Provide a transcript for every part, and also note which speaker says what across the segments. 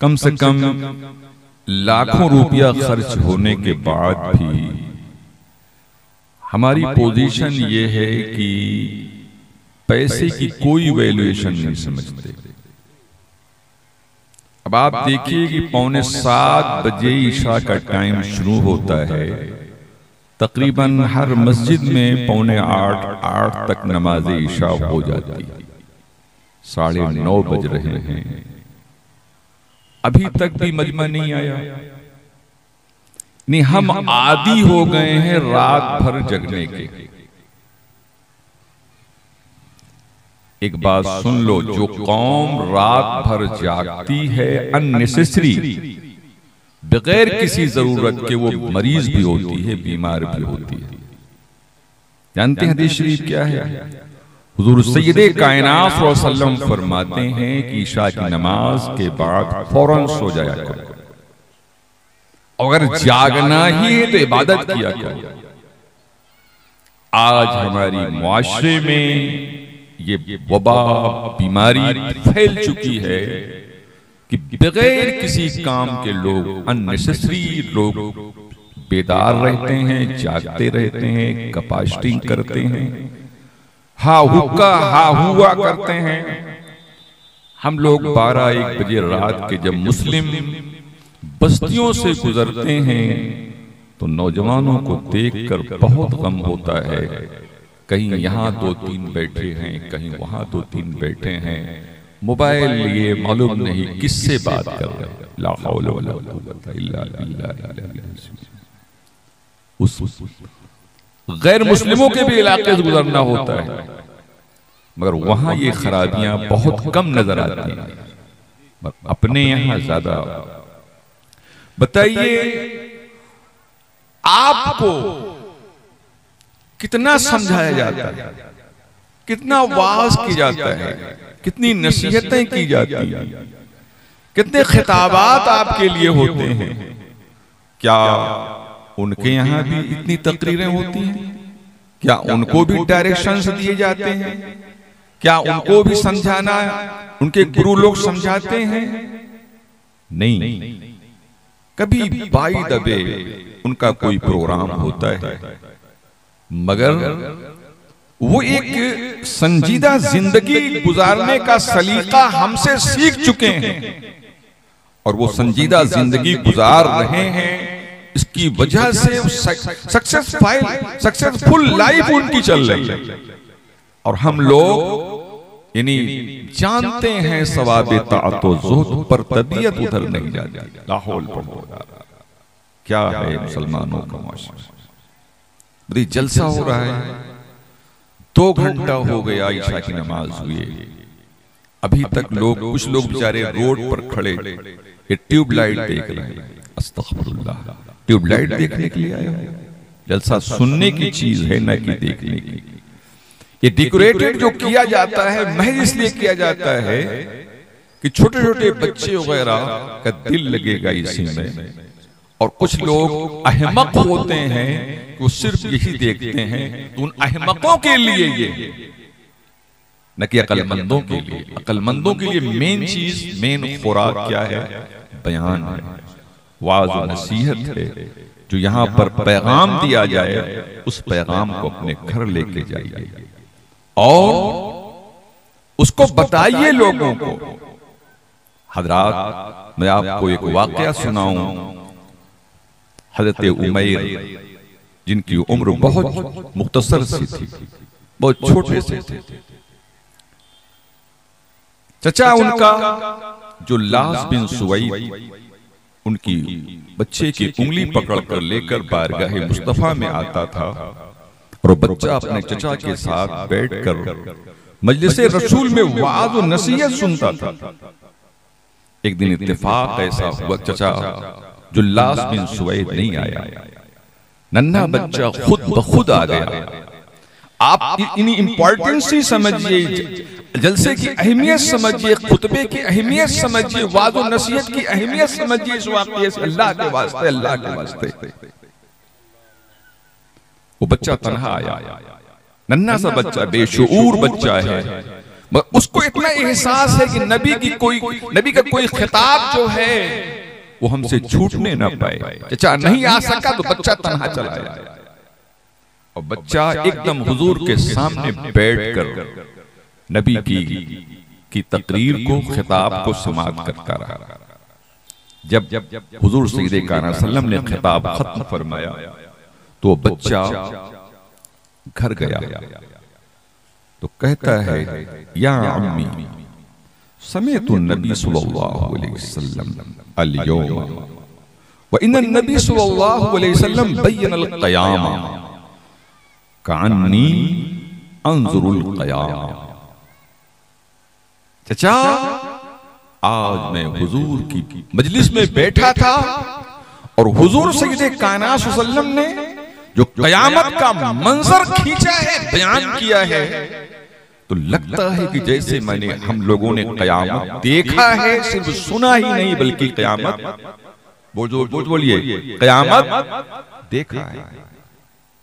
Speaker 1: कम से कम लाखों रुपया खर्च होने के बाद भी हमारी पोजीशन ये है कि पैसे की कोई वैल्यूएशन नहीं समझते। अब आप देखिए कि 6:45 ईशा का टाइम शुरू होता है, तकरीबन हर मस्जिद में 7:45 तक नमाज ईशा हो जाती है। 9:30 बज रहे हैं, अभी तक भी मजमा नहीं आया। नहीं, हम आदी हो गए हैं रात भर जगने के। एक बात सुन लो, जो कौम रात भर जागती है अननेसेसरी, बगैर किसी जरूरत के, वो मरीज भी होती है, बीमार भी होती है। जानते हैं हदीस शरीफ क्या है? हुजूर सैयदे कायनात सल्लल्लाहु अलैहि वसल्लम फरमाते हैं कि ईशा की नमाज के बाद फौरन सो जाया करो, अगर जागना ही है तो इबादत किया करो। आज हमारी मुआशरे में ये वबा बीमारी फैल चुकी है कि बगैर किसी काम के लोग अननेसेसरी लोग बेदार रहते हैं, जागते रहते हैं, कपास्टिंग करते हैं, हा हुक्का हा हुआ करते हैं। हम लोग 12-1 बजे रात के जब मुस्लिम बस्तियों से गुजरते हैं तो नौजवानों को देखकर बहुत गम होता है। कहीं यहाँ 2-3 बैठे हैं, कहीं वहां 2-3 बैठे हैं, मोबाइल लिए मालूम नहीं किससे बात कर रहे हैं। ला हौला वला कुव्वता इल्ला बिल्लाह। उस गैर मुस्लिमों के भी इलाके से गुजरना होता है, मगर वहां ये खराबियां बहुत कम नजर आती हैं, अपने यहां ज्यादा। बताइए आपको कितना समझाया जाता है, कितना वाज की जाता है, कितनी नसीहतें की जाती हैं, कितने खिताबात आपके लिए होते हैं। क्या उनके यहां भी इतनी तकरीरें होती हैं? क्या उनको भी डायरेक्शंस दिए जाते हैं? क्या उनको भी समझाना उनके गुरु लोग समझाते हैं? नहीं, कभी बाई दबे उनका कोई प्रोग्राम होता है, मगर वो एक संजीदा जिंदगी गुजारने का सलीका हमसे सीख चुके हैं और वो संजीदा जिंदगी गुजार रहे हैं। इसकी वजह से सक्सेसफुल लाइफ उनकी चल रही है और हम लोग यानी जानते हैं सवाबे ताअत व ज़ुहद पर तबीयत उधर नहीं जाती। लाहौल पर क्या है मुसलमानों का माशरा, बड़ी जलसा हो रहा है। 2 घंटा हो गया ईशा की नमाज हुई, अभी तक लोग, कुछ लोग बेचारे रोड पर खड़े ये ट्यूबलाइट देख रहे हैं। अस्तगफिरुल्लाह, ट्यूबलाइट देखने के लिए आए हो? जलसा सुनने की चीज है न कि देखने की। ये डेकोरेटेड जो किया जाता है महज इसलिए किया जाता है कि छोटे छोटे बच्चे वगैरह का दिल लगेगा इसी में, और कुछ लोग अहमक होते हैं कि वो सिर्फ यही देखते हैं। तो उन अहमकों के लिए ये, न कि अक्लमंदों के लिए। अक्लमंदों के लिए मेन चीज, मेन खुराक क्या है? बयान है, वाज और नसीहत है। जो यहाँ पर पैगाम दिया जाए उस पैगाम को अपने घर लेके जाइए और उसको बताइए लोगों को। हजरात, मैं आपको एक वाकया सुनाऊं। हजरत उमैर, जिनकी उम्र बहुत मुख्तसर सी थी, बहुत छोटे से थे, चचा उनका जो लास बिन सुवैद उनकी बच्चे की उंगली पकड़कर लेकर बारगाह मुस्तफा में आता था और बच्चा अपने चचा के साथ बैठकर मजलिस रसूल में वाज और नसीहत सुनता था। एक दिन इत्तेफाक ऐसा हुआ, चचा जो लास बिन सुवैद नहीं आया, नन्हा बच्चा खुद ब खुद आ गया। आप इन इंपॉर्टेंस ही समझिए, जलसे की अहमियत समझिए, खुतबे की अहमियत समझिए, वाज और नसीहत की अहमियत समझिए। इस वाक़ये से अल्लाह के वास्ते, अल्लाह के वास्ते। वो बच्चा तन्हा आया, नन्हा सा बच्चा, बेशऊर बच्चा है। उसको इतना एहसास है कि नबी का कोई खिताब जो है वो हमसे छूटने ना पाए। चचा नहीं आ सका तो बच्चा तन्हा चला जाए, और बच्चा एकदम हुजूर के सामने बैठकर नबी की तकरीर को, खिताब को समाअत करता रहा। जब हुजूर सय्यदे कायनात सल्लम ने खिताब खत्म फरमाया तो बच्चा घर गया तो कहता है, या अम्मी समेतु नबी सल्लल्लाहु अलैहि वसल्लम अल-यौम व इन्न नबी सल्लल्लाहु अलैहि वसल्लम बय्यनल क़यामा कअन्नी अंजुरुल क़यामा। चचा आज मैं हुजूर की मजलिस में बैठा था और हुजूर सय्यदे कायनात सल्लम ने जो क़यामत का मंजर खींचा है, बयान किया है, तो लगता है कि जैसे हम लोगों ने क़यामत देखा है, सिर्फ सुना ही नहीं बल्कि क़यामत बोलिए क़यामत देखा है,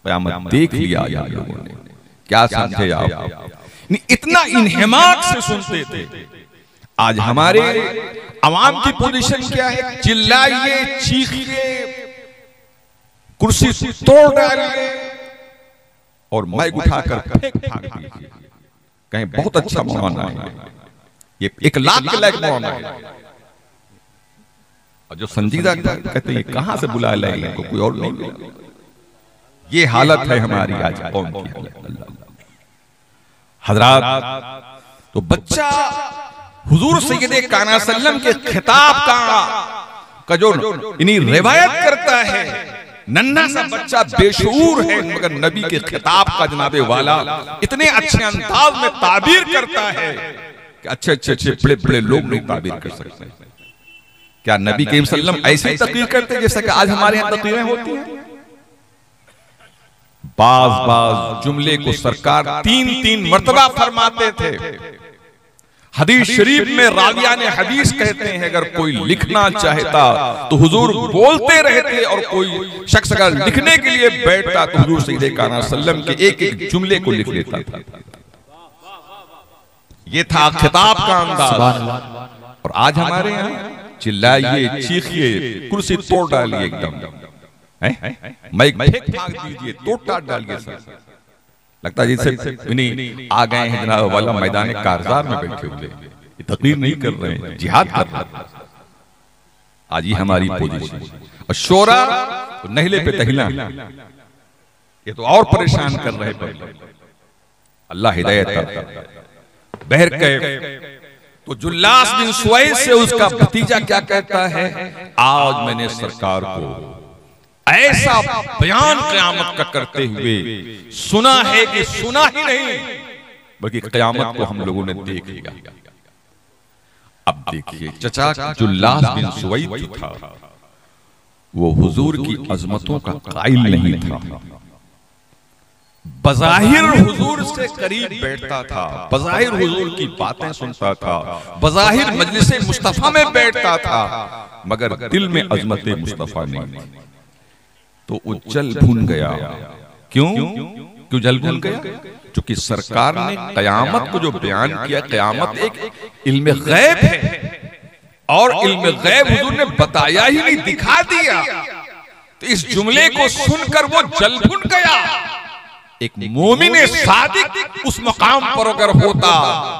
Speaker 1: क़यामत देख लिया आप लोगों ने। क्या समझे आप? इतना इन्हिमाक से सुनते थे। आज हमारे अवाम की पोजीशन क्या है? चिल्लाइए, चीखिए, कुर्सी तोड़ डालिए और माइक उठाकर फेंक दीजिए, कहीं बहुत अच्छा मौलाना है, ये 1 लाख के लायक मौलाना है। और जो संजीदा कहते हैं कहां से बुला लाए इनको, कोई और नहीं मिला। ये हालत है हमारी आज कौम की हालत। हजरात, तो बच्चा हुजूर सय्यदे कायनात सल्लम के खिताब का जो इन्हीं रिवायत करता है, नन्हा सा बच्चा बेशऊर है मगर नबी के खिताब का जनाबे वाला इतने अच्छे अंदाज में ताबीर करता है कि अच्छे बड़े बड़े लोग नहीं ताबीर कर सकते। क्या नबी करीम सल्लम ऐसे ही तकरीर करते जैसा कि आज हमारे यहाँ तकरीरें होती हैं? बाज जुमले को सरकार 3-3 मर्तबा फरमाते थे। हदीस शरीफ में राविया ने हदीस कहते हैं, अगर कोई लिखना चाहता तो हुजूर बोलते रहते, और कोई शख्स अगर लिखने के लिए बैठता तो हुजूर सय्यदे कायनात सल्लम के एक जुमले को लिख लेता था। ये था खिताब का अंदाज। और आज हमारे यहाँ चिल्लाइए, चीखिए, कुर्सी तोड़ डालिए, एकदम माइक फेंक दीजिए, तोड़ टाट डालिए। लगता है जैसे इन्हीं आ गए हैं जनाब वाला मैदान कारजार में बैठे हुए, तकरीर नहीं कर रहे हैं, जिहाद कर रहे हैं। आज ये हमारी पोजीशन। और शोरा तो नहले पे तहिला, ये तो और परेशान कर रहे हैं। अल्लाह हिदायत करता। बहरकैफ तो जुल्लास बिन सुवैस से उसका भतीजा क्या कहता है, आज मैंने सरकार को ऐसा बयान क़यामत का करते हुए सुना है कि सुना ही नहीं बल्कि क़यामत को हम लोगों ने देख लिया। अब देखिए, चचा जुल्लास बिन सुवैस जो था वो हुजूर की अजमतों का कायल नहीं था। बज़ाहिर हुजूर से करीब बैठता था, बज़ाहिर हुजूर की बातें सुनता था, बज़ाहिर मजलिसे मुस्तफा में बैठता था, मगर दिल में अजमत मुस्तफा नहीं थी। तो वो जल भून गया। क्यों जल भून गया? क्योंकि सरकार ने क़यामत को जो बयान किया, क़यामत एक इल्म गैब है, और इल्म गैब हुजूर ने बताया ही नहीं, दिखा दिया। तो इस जुमले को सुनकर वो जल भून गया। एक मोमिन सादिक उस मकाम पर अगर होता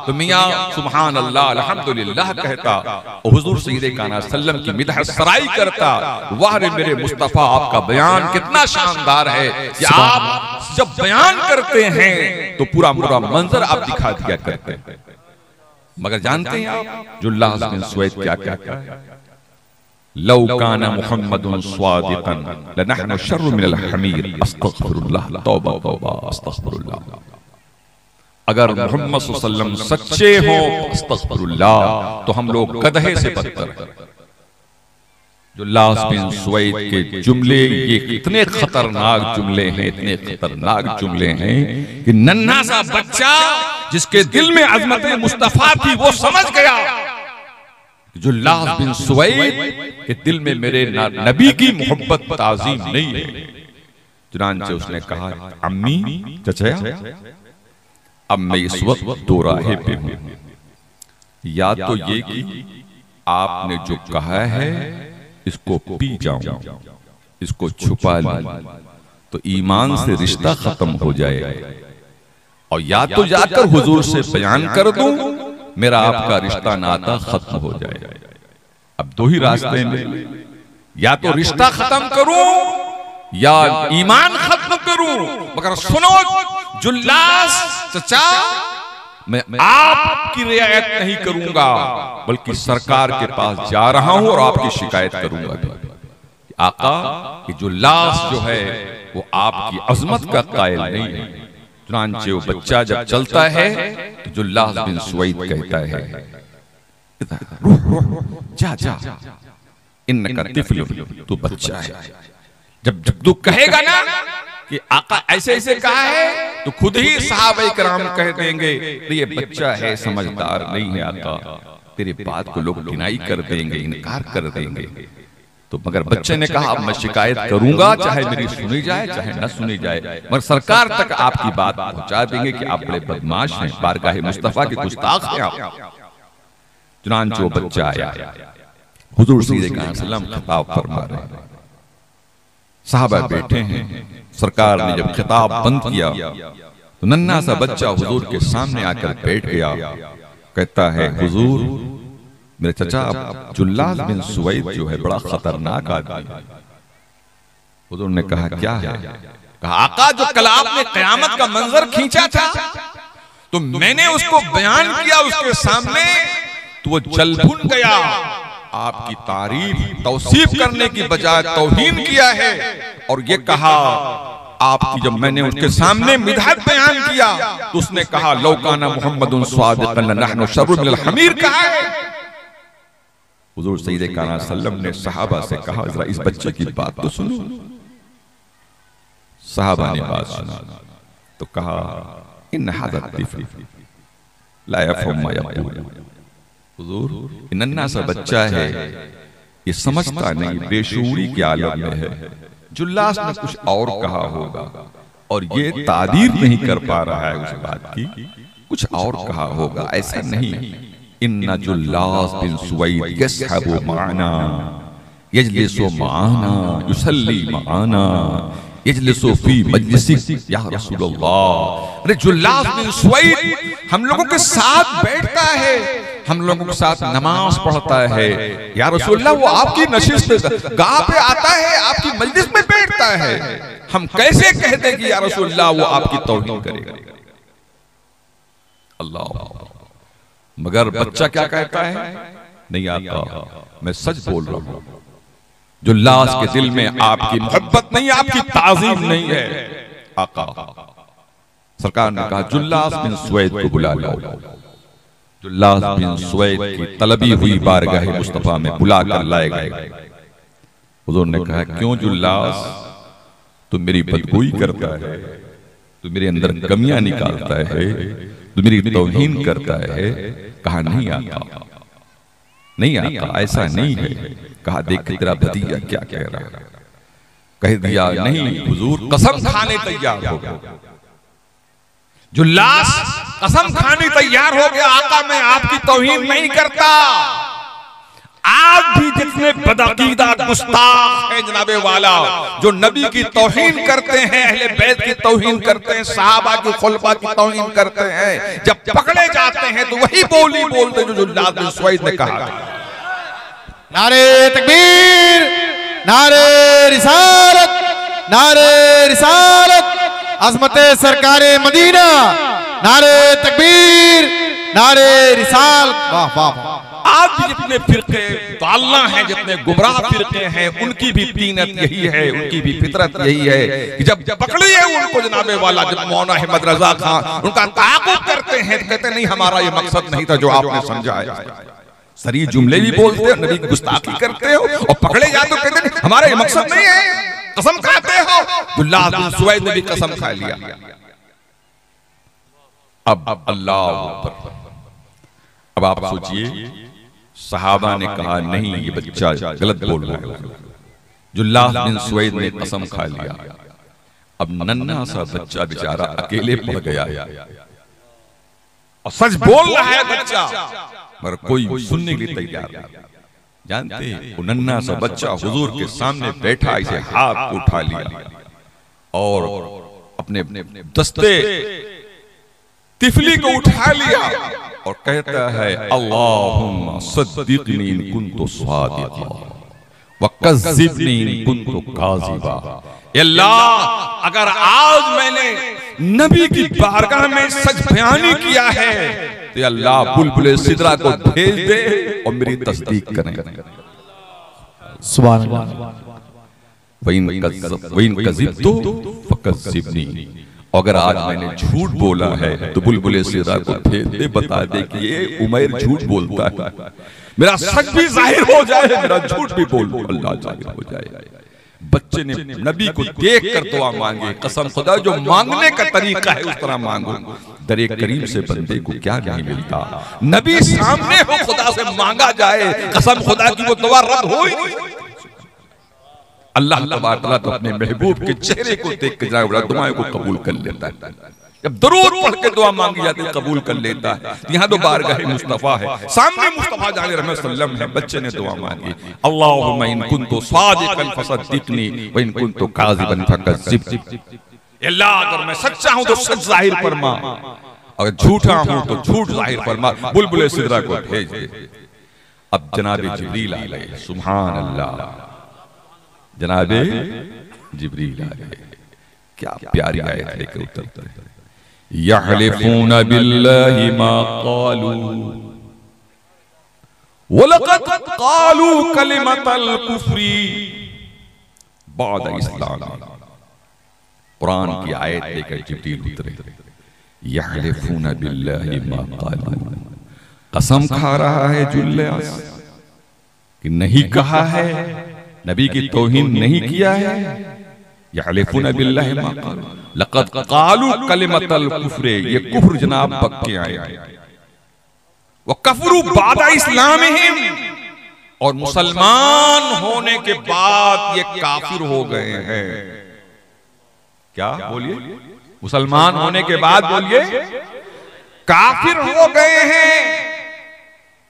Speaker 1: तो मियां सुभान अल्लाह अल्हम्दुलिल्लाह कहता और हुजूर सय्यदे कायनात सल्लम की मिदह सराई करता। वाह रे मेरे मुस्तफा, आपका बयान कितना शानदार है कि आप जब बयान करते हैं तो पूरा मंजर आप दिखा दिया करते हैं। मगर जानते हैं आप जुल्लास बिन सुवैस क्या कहता है? लौ काना मुहम्मदुन स्वादिकन लनहनु शर्रु मिनल हमीर अस्तगफिरुल्लाह तौबा तौबा अस्तगफिरुल्लाह। अगर मोहम्मद सल्लल्लाहु अलैहि वसल्लम सच्चे हो अस्तगफिरुल्लाह तो हम लोग गधे से बदतर हैं। जुल्लास बिन सुवैस के जुमले ये इतने खतरनाक जुमले हैं, इतने खतरनाक जुमले हैं कि नन्हा सा बच्चा जिसके दिल में अज़मत मुस्तफा थी वो समझ गया जुल्लास बिन सुवैस के दिल में मेरे नबी की मोहब्बत ताज़ीम नहीं है। चुनांचे उसने कहा, अम्मी चचा अब मैं इस वक्त दो राहे पे हूं, या तो ये कि आपने जो कहा है इसको पी जाऊं, इसको छुपा लूं, तो ईमान से रिश्ता खत्म हो जाएगा, और या तो जाकर हुजूर से बयान कर दूं, मेरा आपका रिश्ता नाता खत्म हो जाएगा। अब दो ही रास्ते में, या तो रिश्ता खत्म करूं या ईमान खत्म करूं। मगर सुनो जुल्लास चचा, मैं आपकी रियायत नहीं करूंगा, बल्कि सरकार के पास जा रहा हूं और आपकी शिकायत करूंगा भी। आका, कि जुल्लास जो है वो आपकी अजमत का कायल नहीं है। चुनांचे वो बच्चा जब चलता है तो जुल्लास बिन सुवैद कहता है, जा जा, इन्नका तिफल, तू बच्चा है। जब तू कहेगा ना कि आका ऐसे ऐसे कहा है, तो खुद ही सहाबा किराम कह देंगे ये बच्चा है, समझदार नहीं है आका, तेरे बात को लोग डिनाई कर देंगे, इनकार कर देंगे। तो मगर बच्चे ने कहा, अब मैं शिकायत करूंगा, चाहे मेरी सुनी जाए चाहे न सुनी जाए, मगर सरकार तक आपकी बात पहुंचा देंगे कि आप बड़े बदमाश हैं, बारगाह मुस्तफा के गुस्ताख हैं आप। चुनांचे वो बच्चा आया, हुजूर सल्लल्लाहु अलैहि वसल्लम खिताब फरमा रहे हैं, साहबा बैठे हैं। सरकार ने जब खिताब बंद किया तो नन्हा सा बच्चा हुजूर के सामने आकर बैठ गया। कहता है, हुजूर मेरे चचा जुल्लास बिन सुवैद जो है बड़ा खतरनाक आदमी। हुजूर ने कहा, क्या है? कहा, आका जो कल आपने क़यामत का मंजर खींचा था, तो मैंने उसको बयान किया उसके सामने, तो वो जल भुन गया। आपकी तारीफ तौसीफ करने की बजाय तौहीन किया है, और ये कहा आपकी, जब मैंने उसके सामने मिदहत बयान किया तो उसने कहा, लौ काना मुहम्मदुन स्वादिक़न लनहनु शर्रुम मिनल हमीर कहा है। हुजूर सल्लल्लाहु अलैहि वसल्लम ने सहाबा से कहा, जरा इस बच्चे की बात तो सुनो। सहाबा ने बात सुना तो कहा, इन हाज़ा तिफ़ल ला यफ़हमु मा यक़ूल। हुजूर, नन्हा सा बच्चा है, ये समझता नहीं, बेशूरी के आलम में है। जुल्लास ने कुछ और कहा होगा और ये तादीर नहीं कर पा रहा है उस बात की, कुछ और कहा होगा, ऐसा नहीं। इन्ना जुल्लास बिन सुवैद यसहबु माना यजलिसु माना युसल्ली माना यजलिसु फी मजलिसी या रसूलल्लाह। अरे जुल्लास बिन सुवैद हम लोगों के साथ बैठता है, हम लोगों के साथ नमाज पढ़ता है, या रसूलल्लाह वो आपकी नशिस्त गाह पे आता है, आपकी मजलिस में बैठता है। हम कैसे कहते कि या रसूलल्लाह वो आपकी तौहीन करेगा? अल्लाह। मगर बच्चा क्या कहता है? नहीं आका, मैं सच बोल रहा हूं, जुल्लास के दिल में आपकी मोहब्बत नहीं, आपकी ताज़ीम नहीं है। आका, सरकार ने कहा, जुल्लास बिन सुवैद को बुला लो। जुल्लास बिन सुवैद की तलबी हुई, बारगाह मुस्तफा में बुलाकर लाए गए। हुजूर ने कहा, क्यों जुल्लास, तू मेरी बदगोई करता है, तू मेरे अंदर कमियां निकालता है, तू मेरी तौहीन करता है? कहा, नहीं आका, नहीं आका, ऐसा नहीं है। कहा, देख तेरा भतीजा क्या कह रहा है। कह दिया, नहीं हुजूर, कसम खाने तैयार हो गया। जुल्लास कसम खाने तैयार हो गया, आका मैं आपकी तौहीन नहीं करता। आप भी जितने बदअकीदा गुस्ताख हैं जनाबे वाला, जो नबी की तौहीन करते हैं, अहले बैत की तौहीन करते हैं, सहाबा की खुलफा की तौहीन करते हैं, जब पकड़े जाते हैं तो वही बोली बोलते जो जुल्लास बिन सुवैद ने कहा।
Speaker 2: नारे तकबीर, नारे रिसालत, नारे रिसालत, अज़मते सरकारे मदीना, नारे तकबीर, नारे रिसालत। वाह वाह।
Speaker 1: आज भी जितने फिरके दाल्ला हैं, जितने गुमराह फिरके हैं, उनकी भी तीनत यही है, उनकी भी फितरत यही है कि जब पकड़िए उनको जनाबे वाला, जब मौलाना अहमद रजा खान उनका ताक़ुब करते हैं तो कहते नहीं, हमारा ये मकसद नहीं था जो आपने समझा है। सरी जुमले भी बोलते हो, नबी की गुस्ताखी करते हो, और पकड़े जाते हो कहते नहीं, हमारा ये मकसद नहीं है, कसम खाते हो। जुल्लास बिन सुवैद ने भी कसम खा लिया। अब अल्लाह, अब आप सोचिए, सहाबा ने कहा नहीं, ये बच्चा गलत बोल रहा है। जुल्लास बिन सुवैद ने कसम खा लिया। अब नन्हा सा बच्चा बेचारा अकेले पड़ गया। और सच बोल रहा है बच्चा, मगर कोई सुनने के लिए तैयार नहीं। जानते हैं, वो नन्हा सा बच्चा हुजूर के सामने बैठा, इसे हाथ को उठा लिया और अपने दस्ते तिफली को उठा लिया और कहता है, अल्लाहुम्मा सद्दिक़नी इन कुन्तु सादिक़ा व कज़्ज़िबनी इन कुन्तु काज़िबा। अल्लाह, अगर आज मैंने नबी की बारगाह में सच बयानी किया है तो अल्लाह बुलबुले सिदरा को भेज दे और मेरी तस्दीक करें।
Speaker 2: सुभान अल्लाह।
Speaker 1: वइन कज़िबतु फकज़्ज़िबनी, अगर आज मैंने झूठ बोला है तो बुलबुले सिदरा को भेज दे, बता दे कि ये उमैर झूठ बोलता है, मेरा सच भी जाहिर हो जाए, मेरा झूठ भी बोल अल्लाह जाहिर हो जाए। बच्चे ने नबी को देखकर दुआ मांगी, कसम खुदा जो मांगने का तरीका है उस तरह मांगो। दरे करीम से बंदे को क्या नहीं मिलता, नबी सामने हो खुदा से मांगा जाए, कसम खुदा की वो दुआ रद्द हो ही नहीं। अल्लाह तबारक तआला तो अपने महबूब के चेहरे को देख के जाए दुआओं को कबूल कर लेता है। जब दरूद पढ़ के दुआ मांगी जाती है कबूल कर लेता है। यहाँ तो बारगाह मुस्तफा है, सामने मुस्तफा जाने रहमत सल्लम है, बच्चे ने दुआ मांगी, अल्लाहुम्मा इन कुन्तु सादिक़न फसद्दिक़नी व इन कुन्तु काज़िबन फकज़्ज़िबनी। अल्लाह, अगर मैं सच्चा हूं तो सच जाहिर फरमा, अगर झूठा हूं तो झूठ जाहिर फरमा, बुलबुले सिदरा को भेज दे। अब जनाबे जिब्रील आ गए, सुभान अल्लाह, जनाबे जिब्रील आ गए। क्या प्यारी आयत लेकर उतरते हैं, यहलिफून बिल्लाहि मा क़ालू वलक़द क़ालू कलिमतल कुफ्री बाद इस्लाम। कुरान की आयत लेकर जिब्रील उतरे, यहलिफून बिल्लाहि मा क़ालू, कसम खा रहा है जुल्लास कि नहीं कहा है, नबी की तौहीन नहीं किया है। यहलिफून बिल्लाहि मा क़ालू लक़द क़ालू कलिमतल कुफ्र, ये कुफ्र जनाब पक्के आए, व कफरू बादा इस्लामिहिम, और मुसलमान होने के बाद ये काफिर हो गए हैं। क्या बोलिए, मुसलमान होने के बाद बोलिए काफिर हो गए हैं।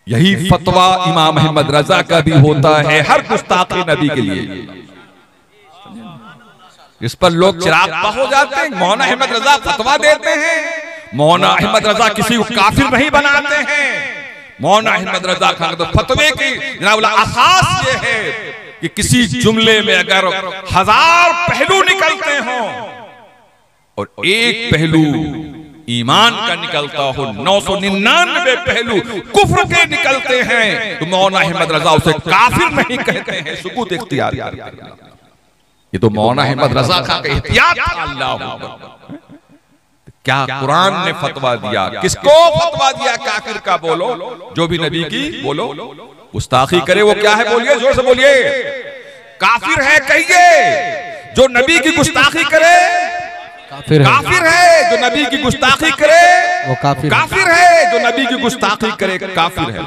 Speaker 1: यही फतवा इमाम अहमद रजा का भी होता है हर गुस्ताखी नबी के लिए। इस पर लोग चिराग हो जाते हैं, मौलाना अहमद रजा फतवा देते हैं। मौलाना अहमद रजा किसी को काफिर नहीं बनाते हैं। मौलाना अहमद रजा का तो फतवे की जनाब असास ये है कि किसी जुमले में अगर 1000 पहलू निकलते हों और एक पहलू ईमान का निकलता हो, 999 पहलू कुफ्र के निकलते हैं, तो मौलाना अहमद रजा उसे काफिर नहीं कहते हैं, सुकूत इख्तियार करते हैं। ये तो मौलाना अहमद रजा का एहतियात था। अल्लाह, क्या कुरान ने फतवा दिया, किसको फतवा दिया काफिर का? बोलो, जो भी नबी की बोलो गुस्ताखी करे वो क्या है? बोलिए, जोर से बोलिए, काफिर है कहिए। जो नबी की गुस्ताखी करे काफिर है, जो नबी की गुस्ताखी करे वो काफिर है, जो नबी की गुस्ताखी करे काफिर है।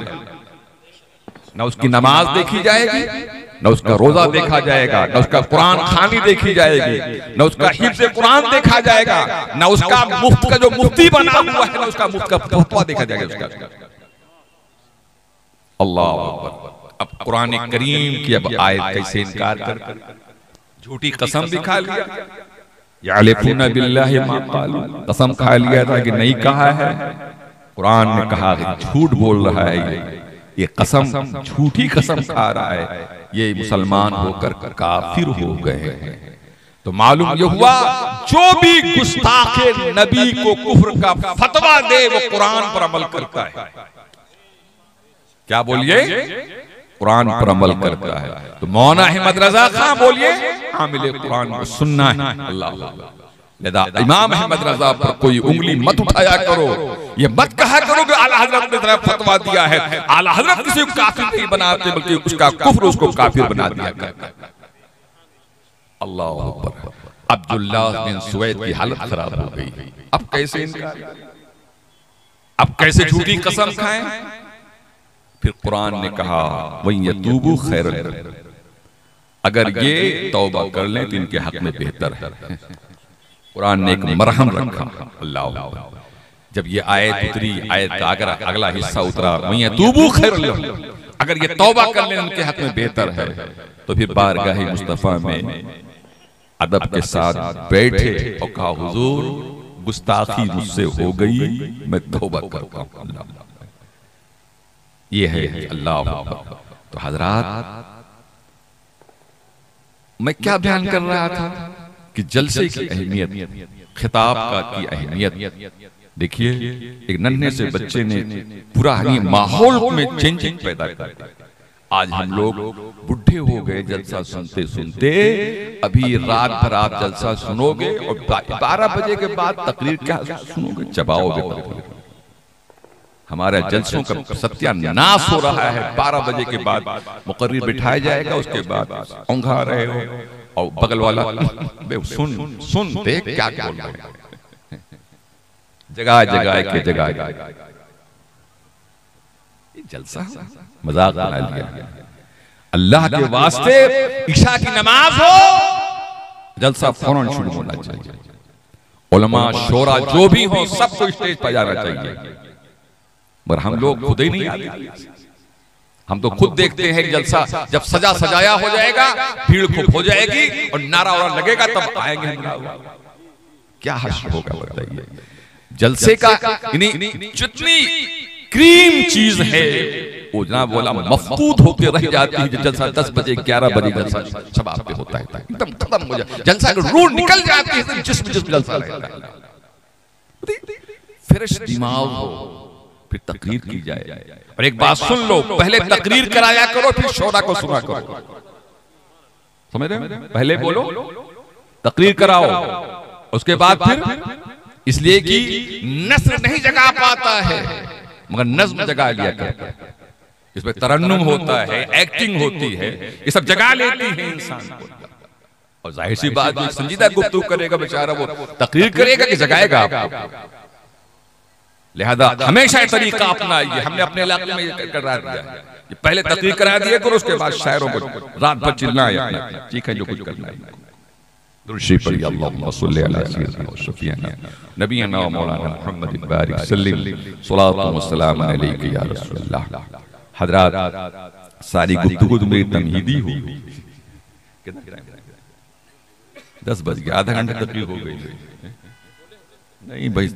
Speaker 1: ना उसकी नमाज देखी जाएगी, न उसका रोजा देखा जाएगा, न उसका कुरान खानी देखी जाएगी, न उसका हिफ्ज़ कुरान देखा जाएगा, न उसका मुफ्त का जो मुफ्ती बना हुआ है, न उसका मुफ्त का फतवा देखा जाएगा उसका। अल्लाह अकबर। अब कुरान करीम की अब आयत कैसे इनकार कर झूठी कसम भी खा लिया। यहलिफून बिल्लाहि मा क़ालू, कसम खा लिया था कि नहीं कहा है। कुरान ने कहा कि झूठ बोल रहा है, ये कसम झूठी कसम खा रहा है, ये मुसलमान होकर काफिर हो गए हैं। तो मालूम ये हुआ जो भी गुस्ताखे नबी को कुफ्र का फतवा दे वो कुरान पर अमल करता है। क्या बोलिए? कुरान पर अमल करता है। तो मौलाना अहमद रजा खान बोलिए हामिले कुरान को सुनना है। अल्लाह, इमाम अहमद रजा पर कोई उंगली मत उठाया करो, ये मत कहा करो कि आला हजरत ने तरह फतवा दिया है। आला हजरत किसी को काफिर नहीं बनाते, बल्कि उसका कुफ्र उसको काफिर बना दिया करता। अल्लाह अकबर। अब्दुल्लाह बिन सुवैद की हालत खराब हो गई। अब कैसे इनकार, अब कैसे झूठी कसम खाएं? फिर कुरान ने कहा वही यतूबु खैरन, अगर ये तौबा कर लें तो इनके हक में बेहतर है। कुरान ने एक मरहम रखा। अल्लाह, जब ये आयत उतरी, आयत का अगला हिस्सा उतरा, वहीं तूबू खैरुल लहुम, अगर ये तौबा कर लें उनके हक में बेहतर है, तो फिर बारगाह मुस्तफा में अदब के साथ बैठे और कहा हुजूर गुस्ताखी मुझसे हो गई, मैं तौबा करता हूं। ये है अल्लाह। तो हजरात, मैं क्या बयान कर रहा था कि जलसे की अहमियत, खिताब का की अहमियत। देखिए, एक नन्हे से बच्चे ने पूरा माहौल में चेंजिंग पैदा कर दी। आज हम लोग बुढ़े हो गए जलसा सुनते सुनते। अभी रात भर आप जलसा सुनोगे और 12 बजे के बाद तकरीर क्या सुनोगे, चबाओगे। हमारे जलसों का सत्यानाश हो रहा है। 12 बजे के बाद मुकर्रिर बिठाया जाएगा, उसके बाद औंघा रहे हो और बगल वाला सुन सुन देख क्या बोल रहे हैं, जगह जगह के जगह जलसा मजाक बना लिया। अल्लाह के वास्ते इशा की नमाज हो, जलसा फौरन शुरू होना चाहिए। उलमा शोरा जो भी हो सबको स्टेज पर जाना चाहिए, मगर हम लोग खुद ही नहीं आते। हम तो खुद देखते हैं जलसा जब सजा सजाया हो जाएगा, भीड़ खूब हो जाएगी और नारा वारा लगेगा, तब आएंगे। क्या हश्र होगा बताइए। जलसे का जितनी क्रीम चीज है वो जनाब बोला मफकूद होके रह जाती है। जलसा 10 बजे 11 बजे जलसा शबाब पे होता है, एकदम खत्म हो जाए, जलसा की रूह निकल जाती है, जिस्म जलसा रहता है। फ्रेश दिमाग हो, फिर तकरीर की जाए। और एक बात सुन लो, पहले तकरीर कराया करो, फिर शोरा को सुना करो। समझ रहे? पहले बोलो, तकरीर कराओ, उसके बाद फिर, इसलिए कि नस्र नहीं जगा पाता है मगर नज्म जगा लिया करता है। इसमें तरन्नुम होता है, एक्टिंग होती है, ये सब जगा लेती है इंसान को। और जाहिर सी बात, जो संजीदा गुफ्तगू करेगा बेचारा, वो तकरीर करेगा कि जगाएगा आपको। लिहाजा हमेशा तरीका अपनाइए। हमने अपने इलाके में कर रहा है, पहले तकरीर करा दिए करो, उसके बाद शायरों को रात भर चिल्लाए, ठीक है जो कुछ करना है। दुरूद पढ़िए, अल्लाहुम्मा सल्ली अला सय्यिदिना व शफीअना नबियना व मौलाना मुहम्मदिन बारिक सल्लिम सलातो व सलाम अलैका या रसूलल्लाह। हजरात, सारी गुफ्तगू मेरी तमहीदी हो गई। 10 बज गए, आधा घंटा तकरीर हो गई। नहीं भाई,